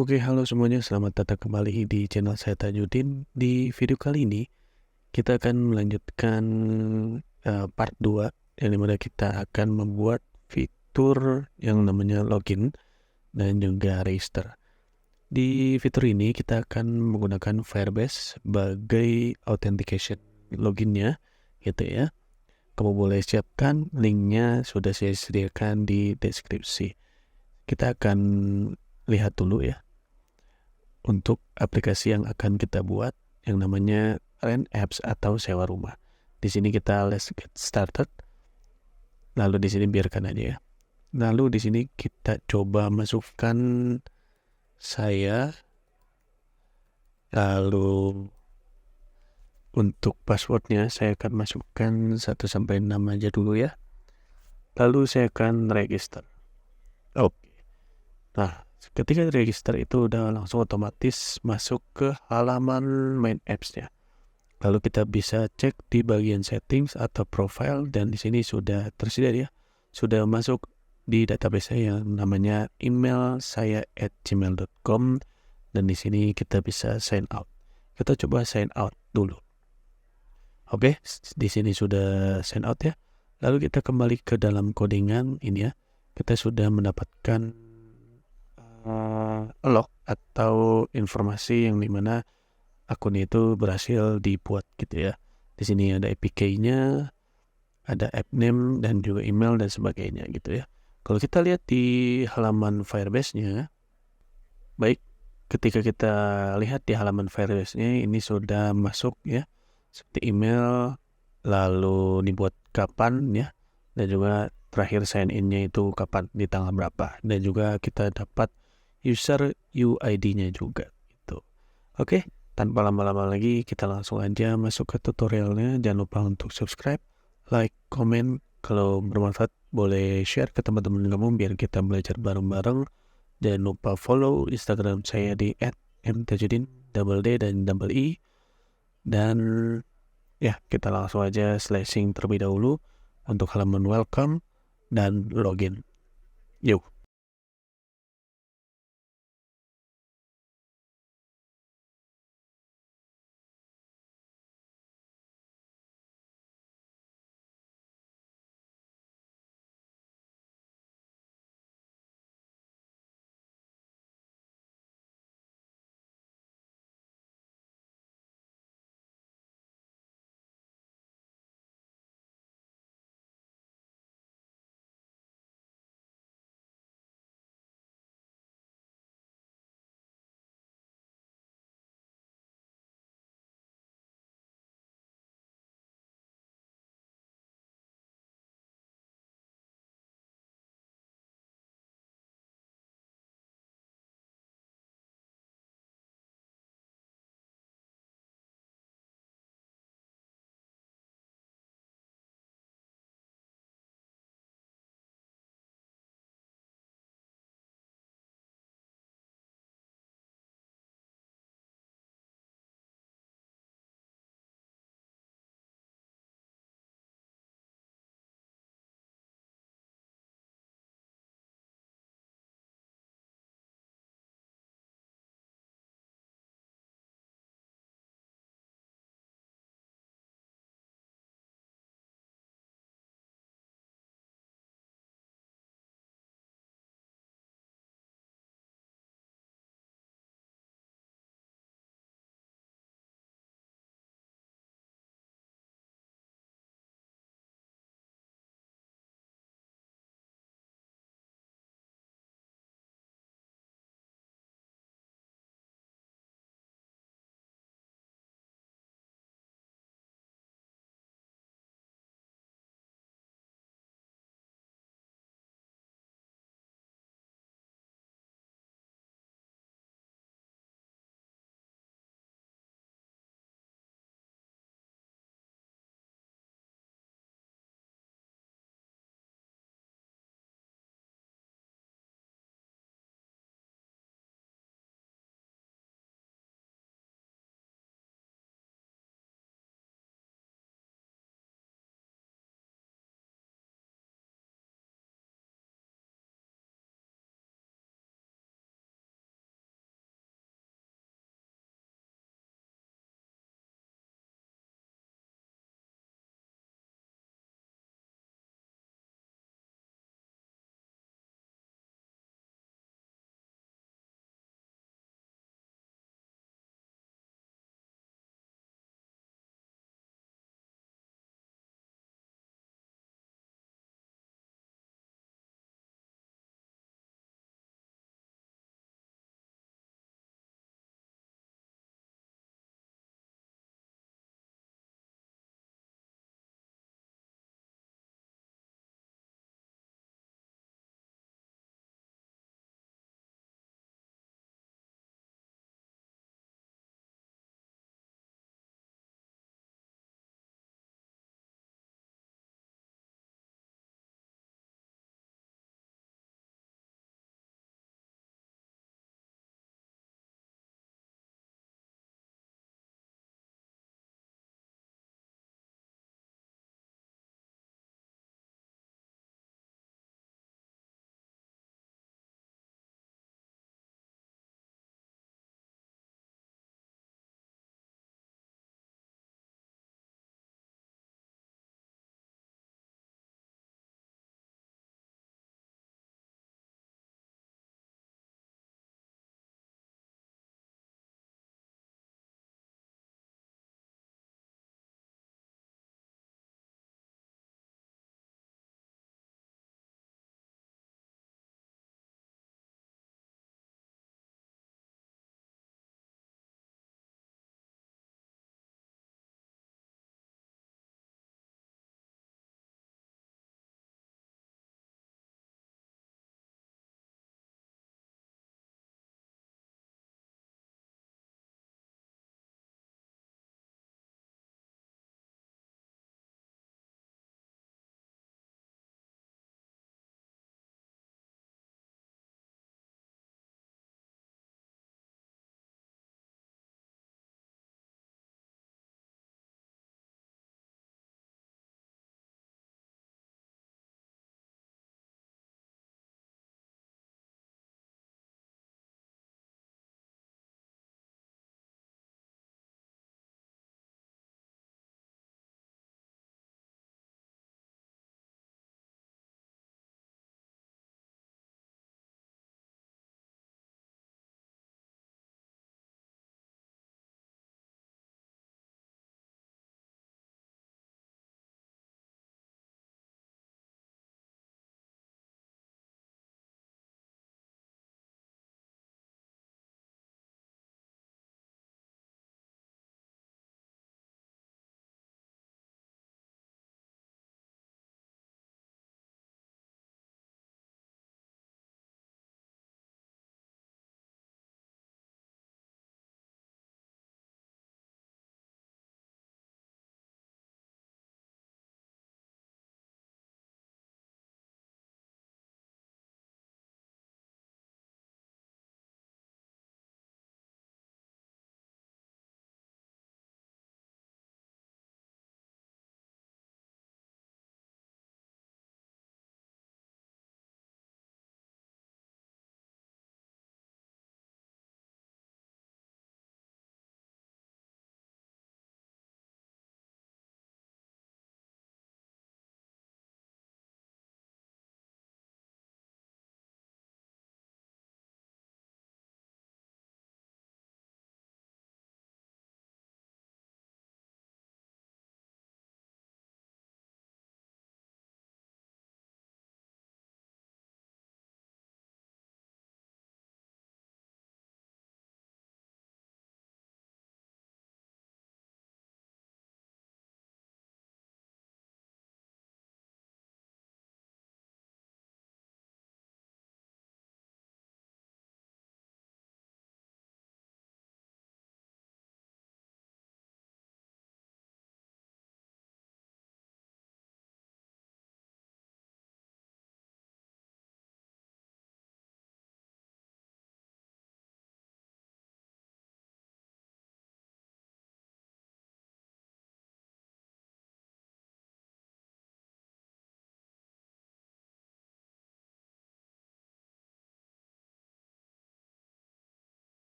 Oke, halo semuanya, selamat datang kembali di channel saya Tajudin. Di video kali ini, kita akan melanjutkan part 2, yang dimana kita akan membuat fitur yang namanya login dan juga register. Di fitur ini, kita akan menggunakan Firebase sebagai authentication loginnya, gitu ya. Kamu boleh siapkan, linknya sudah saya sediakan di deskripsi. Kita akan lihat dulu ya untuk aplikasi yang akan kita buat yang namanya Rent Apps atau sewa rumah. Di sini kita let's get started. Lalu di sini biarkan aja ya. Lalu di sini kita coba masukkan saya. Lalu untuk passwordnya saya akan masukkan 1 sampai 6 aja dulu ya. Lalu saya akan register. Oke. Nah, ketika register itu udah langsung otomatis masuk ke halaman main apps-nya. Lalu kita bisa cek di bagian settings atau profile dan di sini sudah tersedia ya. Sudah masuk di database saya yang namanya email saya @gmail.com dan di sini kita bisa sign out. Kita coba sign out dulu. Oke, di sini sudah sign out ya. Lalu kita kembali ke dalam codingan ini ya. Kita sudah mendapatkan log atau informasi yang dimana akun itu berhasil dibuat gitu ya. Di sini ada APK-nya, ada app name dan juga email dan sebagainya gitu ya. Kalau kita lihat di halaman Firebase-nya, baik ketika kita lihat di halaman Firebase-nya ini sudah masuk ya, seperti email, lalu dibuat kapan ya, dan juga terakhir sign in-nya itu kapan, di tanggal berapa, dan juga kita dapat user UID-nya juga gitu. Oke, tanpa lama-lama lagi kita langsung aja masuk ke tutorialnya. Jangan lupa untuk subscribe, like, komen. Kalau bermanfaat boleh share ke teman-teman kamu biar kita belajar bareng-bareng. Jangan lupa follow Instagram saya di @mtajudin double D dan double I. Dan ya, kita langsung aja slashing terlebih dahulu untuk halaman welcome dan login. Yuk.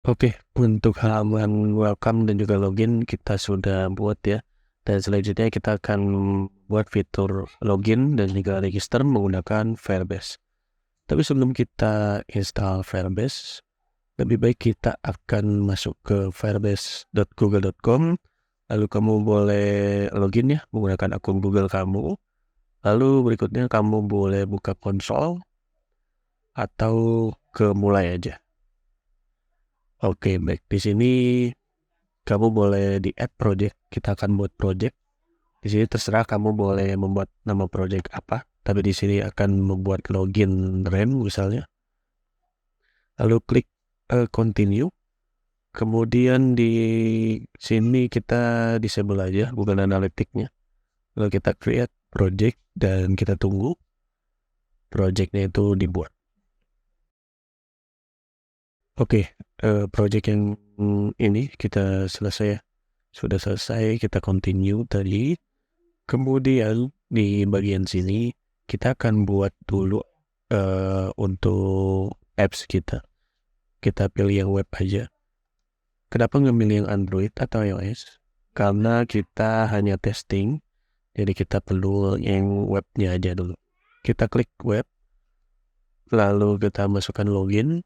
Oke, untuk halaman welcome dan juga login kita sudah buat ya. Dan selanjutnya kita akan buat fitur login dan juga register menggunakan Firebase. Tapi sebelum kita install Firebase, lebih baik kita akan masuk ke firebase.google.com. Lalu kamu boleh login ya menggunakan akun Google kamu. Lalu berikutnya kamu boleh buka konsol atau ke mulai aja. Oke, baik. Di sini kamu boleh di add project. Kita akan buat project. Di sini terserah kamu boleh membuat nama project apa. Tapi di sini akan membuat login RAM misalnya. Lalu klik continue. Kemudian di sini kita disable aja Google Analytics-nya. Lalu kita create project dan kita tunggu project-nya itu dibuat. Oke, project yang ini kita selesai ya. Sudah selesai, kita continue tadi. Kemudian di bagian sini kita akan buat dulu untuk apps kita. Kita pilih yang web aja. Kenapa nggak milih yang Android atau iOS? Karena kita hanya testing, jadi kita perlu yang webnya aja dulu. Kita klik web, lalu kita masukkan login.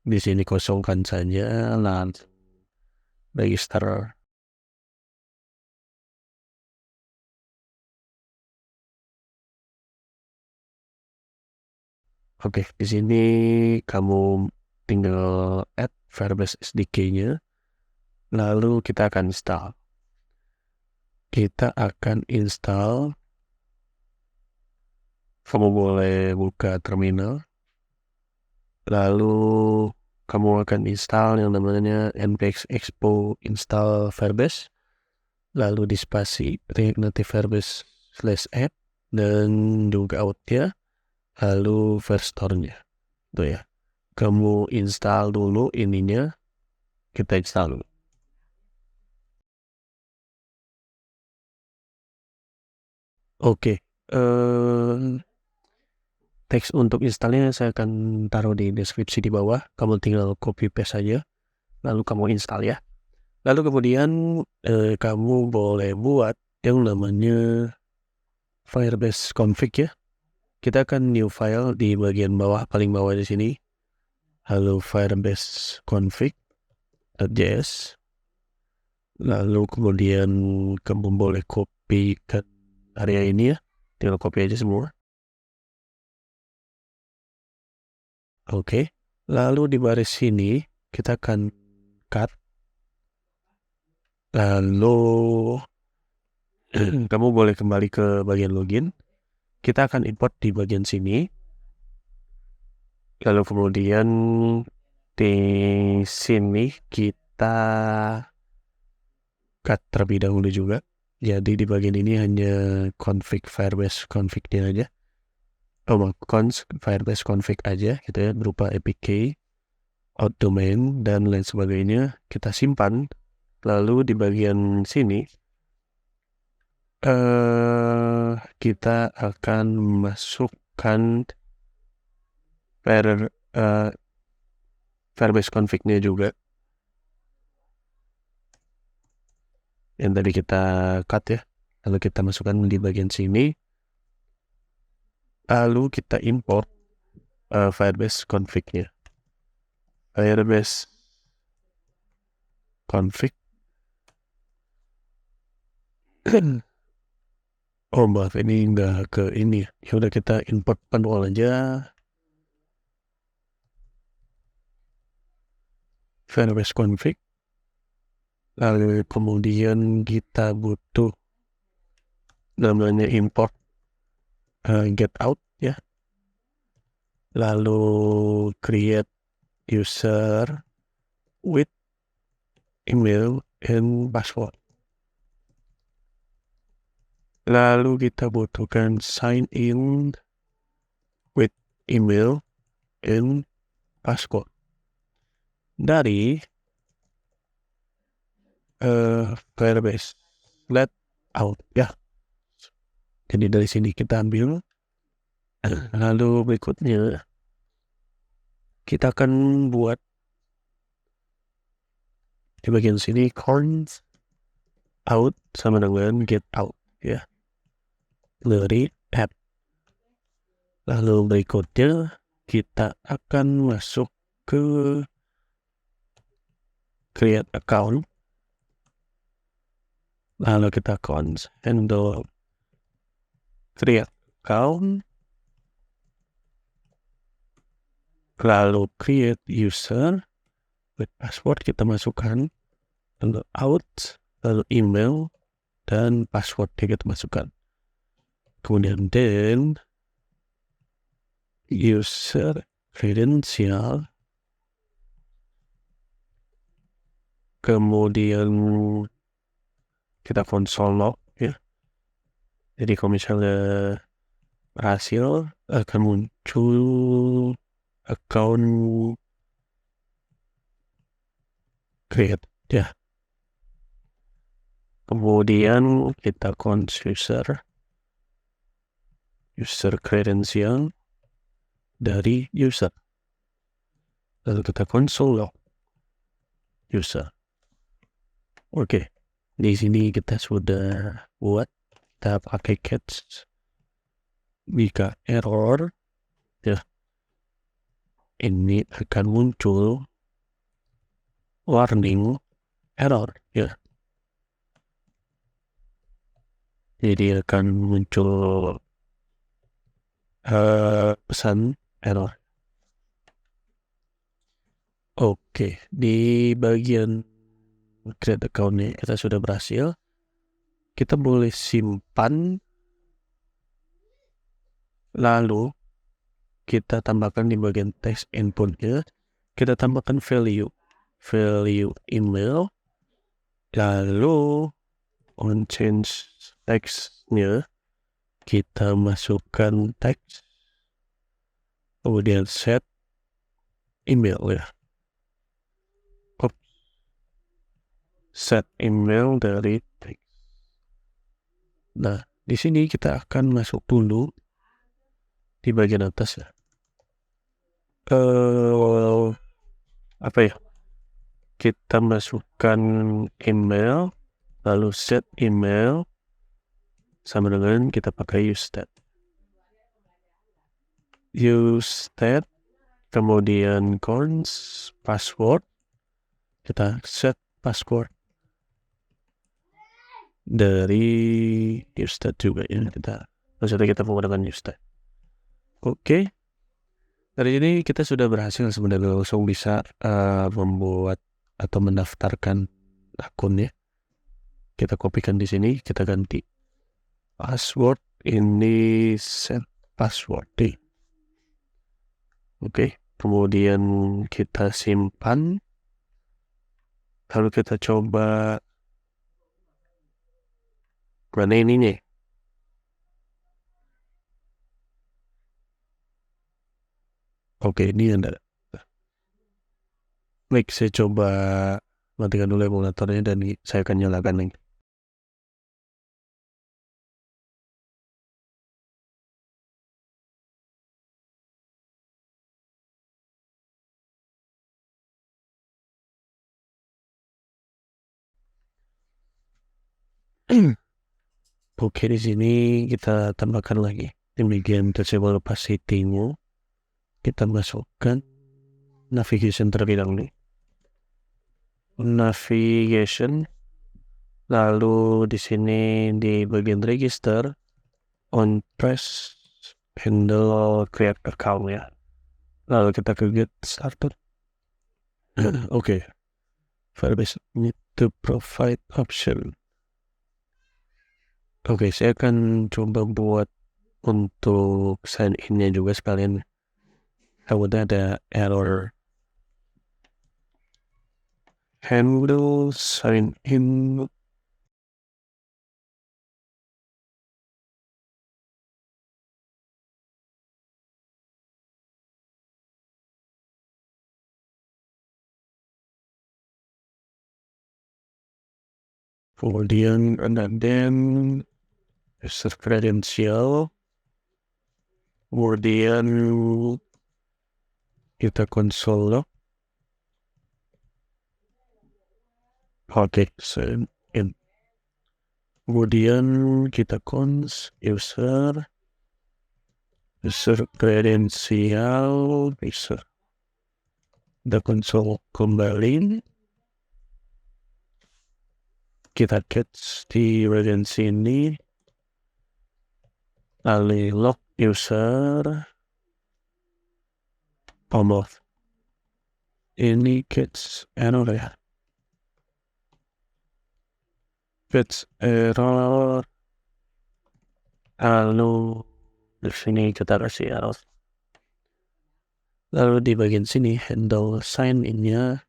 Di sini kosongkan saja, lalu register. Oke, di sini kamu tinggal add Firebase SDK-nya, lalu kita akan install. Kita akan install. Kamu boleh buka terminal, lalu kamu akan install yang namanya npx expo install Firebase, lalu di spasi React Native Firebase /app dan juga outnya, lalu Firestore-nya. Tuh ya. Kamu install dulu ininya, kita install dulu. Oke, teks untuk installnya saya akan taruh di deskripsi di bawah. Kamu tinggal copy paste saja, lalu kamu install ya. Lalu kemudian kamu boleh buat yang namanya Firebase config ya. Kita akan new file di bagian bawah, paling bawah di sini. Lalu Firebase config.js. Lalu kemudian kamu boleh copy ke area ini ya. Tinggal copy aja semua. Oke. Lalu di baris sini kita akan cut. Lalu kamu boleh kembali ke bagian login. Kita akan import di bagian sini. Lalu kemudian di sini kita cut terlebih dahulu juga. Jadi di bagian ini hanya config Firebase config-nya aja. Firebase config aja gitu ya, berupa apk, out domain, dan lain sebagainya. Kita simpan. Lalu di bagian sini kita akan masukkan Firebase config-nya juga yang tadi kita cut ya. Lalu kita masukkan di bagian sini. Lalu kita import Firebase config-nya. Firebase config. Oh maaf, ini nggak ke ini. Ya udah kita import manual aja. Firebase config. Lalu kemudian kita butuh namanya import get out ya. Lalu create user with email and password. Lalu kita butuhkan sign in with email and password dari Firebase let out ya. Jadi dari sini kita ambil. Lalu berikutnya kita akan buat Di bagian sini cons out sama dengan get out ya dari app. Lalu berikutnya kita akan masuk ke create account. Lalu kita handle create account. Lalu create user with password kita masukkan. Lalu out, lalu email dan password kita masukkan. Kemudian then user credential, kemudian kita console log ya. Jadi kalau misalnya berhasil akan muncul account create ya. Kemudian kita user credential dari user. Lalu kita console log user. Oke. Di sini kita sudah buat, kita pakai catch. Jika error ya, ini akan muncul warning error ya. Jadi akan muncul pesan error. Oke, di bagian create account ini kita sudah berhasil. Kita boleh simpan, lalu kita tambahkan di bagian text inputnya, kita tambahkan value email, lalu on change textnya kita masukkan teks, kemudian set email ya. Set email dari teks. Nah, di sini kita akan masuk dulu di bagian atas ya. Apa ya? Kita masukkan email, lalu set email sama dengan kita pakai use stat, kemudian cons password, kita set password dari use stat juga ya. Maksudnya kita menggunakan use stat. Oke. Dari ini kita sudah berhasil sebenarnya langsung bisa membuat atau mendaftarkan akun ya. Kita kopikan di sini, kita ganti password, ini set password deh. Oke, kemudian kita simpan, lalu kita coba mana ininya. Oke, ini ada. Baik, saya coba matikan dulu emulatornya dan saya akan nyalakan lagi. Oke, di sini kita tambahkan lagi demikian disable opacity-nya. Kita masukkan navigation terlebih dahulu. Navigation, lalu di sini di bagian register on press handle create account ya. Lalu kita ke get started. Oke. Firebase need to provide option. Oke, saya akan coba buat untuk sign in-nya juga sekalian. Kemudian ada error handle sign in. Kemudian and then user credential. Kemudian kita console log. Oke, sign in. Kemudian kita user kredensial, user. The console kembali. Kita catch di region sini. Lalu log user. Almost. Ini catch error ya. Catch error. Lalu di sini kita kasih error. Lalu di bagian sini handle sign in-nya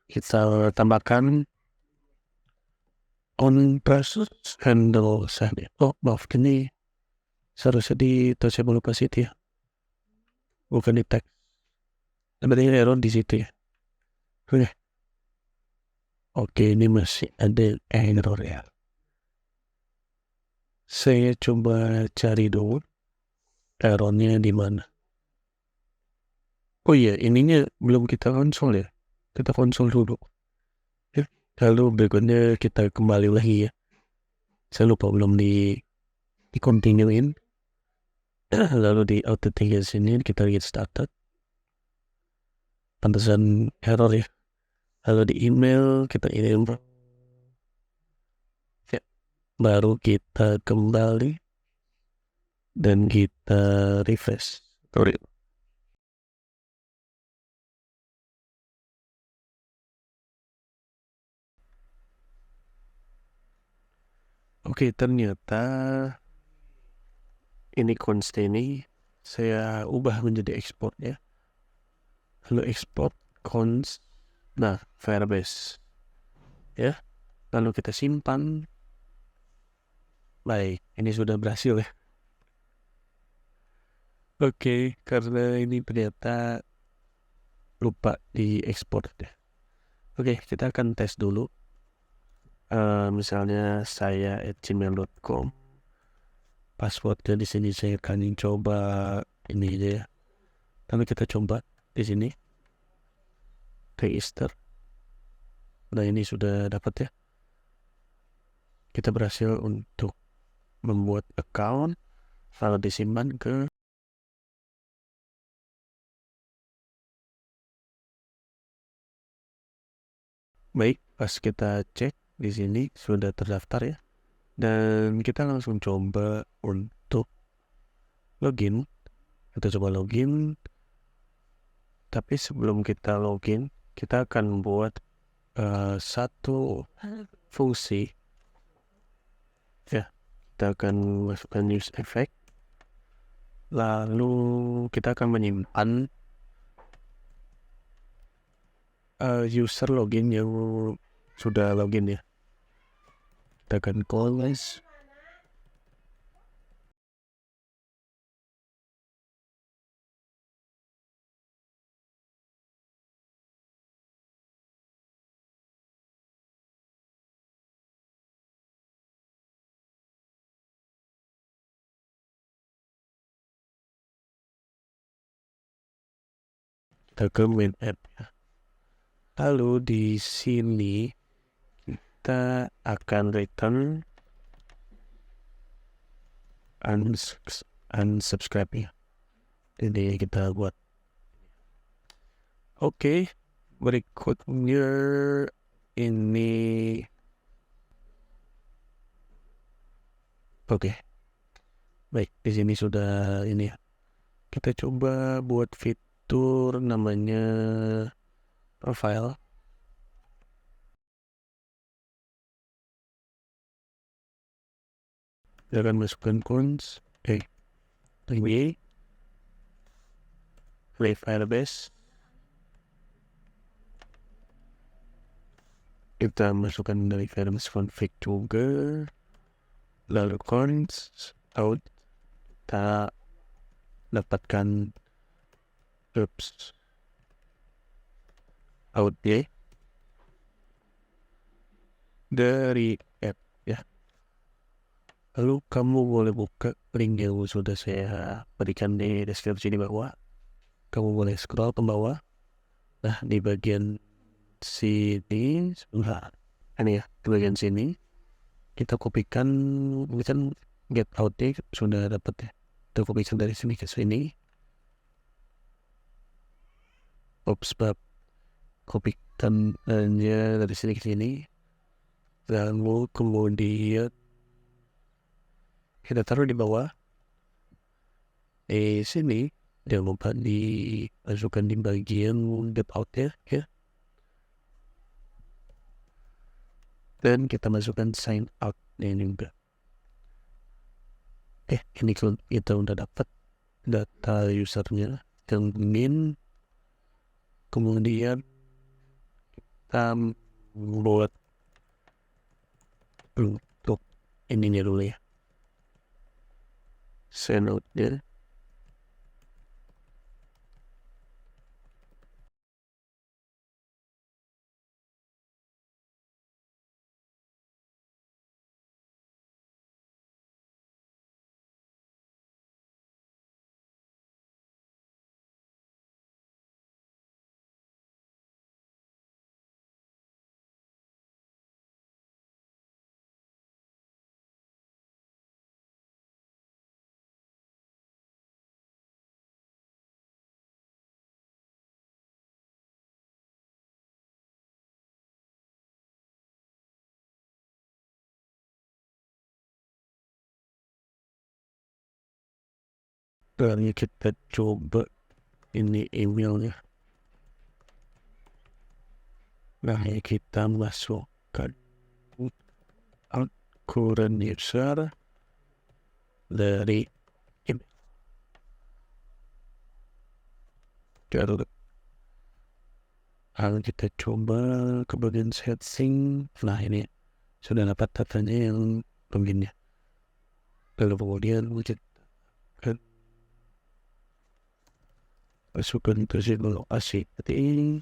kita tambahkan on process handle sign in. Oh maaf, ini seharusnya di touchable opacity ya, bukan di text. Sebenarnya error di situ ya. Oke, ini masih ada error ya. Saya coba cari dulu errornya di mana. Oh iya, ininya belum kita konsol ya. Kita konsol dulu. Ya, lalu berikutnya kita kembali lagi ya. Saya lupa belum di continuein. Lalu di auto tinggal sini kita get started. Pantesan error ya. Lalu di email kita kirim. Ya, baru kita kembali dan kita refresh. Sorry. Oke, ternyata ini const ini saya ubah menjadi export ya. Lalu export const, nah Firebase ya. Lalu kita simpan. Baik, ini sudah berhasil ya. Oke, karena ini ternyata lupa di export ya. Oke, kita akan tes dulu. Misalnya saya @gmail.com. Passwordnya di sini saya akan coba ini aja ya. Lalu kita coba di sini register. Nah ini sudah dapat ya. Kita berhasil untuk membuat account. Lalu disimpan ke. Baik, pas kita cek di sini sudah terdaftar ya. Dan kita langsung coba untuk login. Kita coba login. Tapi sebelum kita login, kita akan buat satu fungsi. Ya, kita akan masukkan use effect. Lalu kita akan menyimpan user login yang sudah login ya. Kita akan close. Kita ke main app ya. Lalu di sini kita akan return unsubscribe ya. Jadi kita buat. Oke, berikutnya ini. Oke. Baik, di sini sudah ini ya. Kita coba buat fitur namanya profile. Kita akan masukkan const play Firebase. Kita masukkan dari Firebase config juga. Lalu const out. Kita dapatkan out ya dari app ya. Lalu kamu boleh buka link yang sudah saya berikan di deskripsi di bawah. Kamu boleh scroll ke bawah. Nah, di bagian sini sebelah ini ya, di bagian sini kita kopikan. Ini kan get out-nya sudah dapat ya, kita kopikan dari sini ke sini. Kopikan aja dari sini ke sini, lalu kemudian kita taruh di bawah. Di sini jangan lupa dimasukkan di bagian get out-nya ya, dan kita masukkan sign out-nya juga. Ini kita udah dapat data usernya, kemudian kita buat untuk ininya dulu ya, sign out-nya. Dan kita coba ini emailnya. Nah, kita masukkan current user dari email. Lalu kita coba ke bagian setting. Nah, ini sudah dapat datanya yang loginnya. Lalu kemudian kita masukkan ke sini lokasi seperti ini.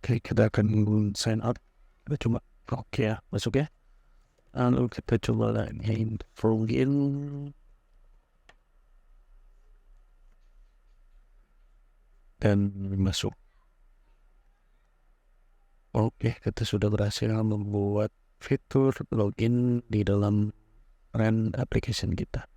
Oke, kita akan sign out. Kita coba oke ya, masuk ya. Lalu kita coba lagi login. Dan masuk. Oke, kita sudah berhasil membuat fitur login di dalam Rand application kita.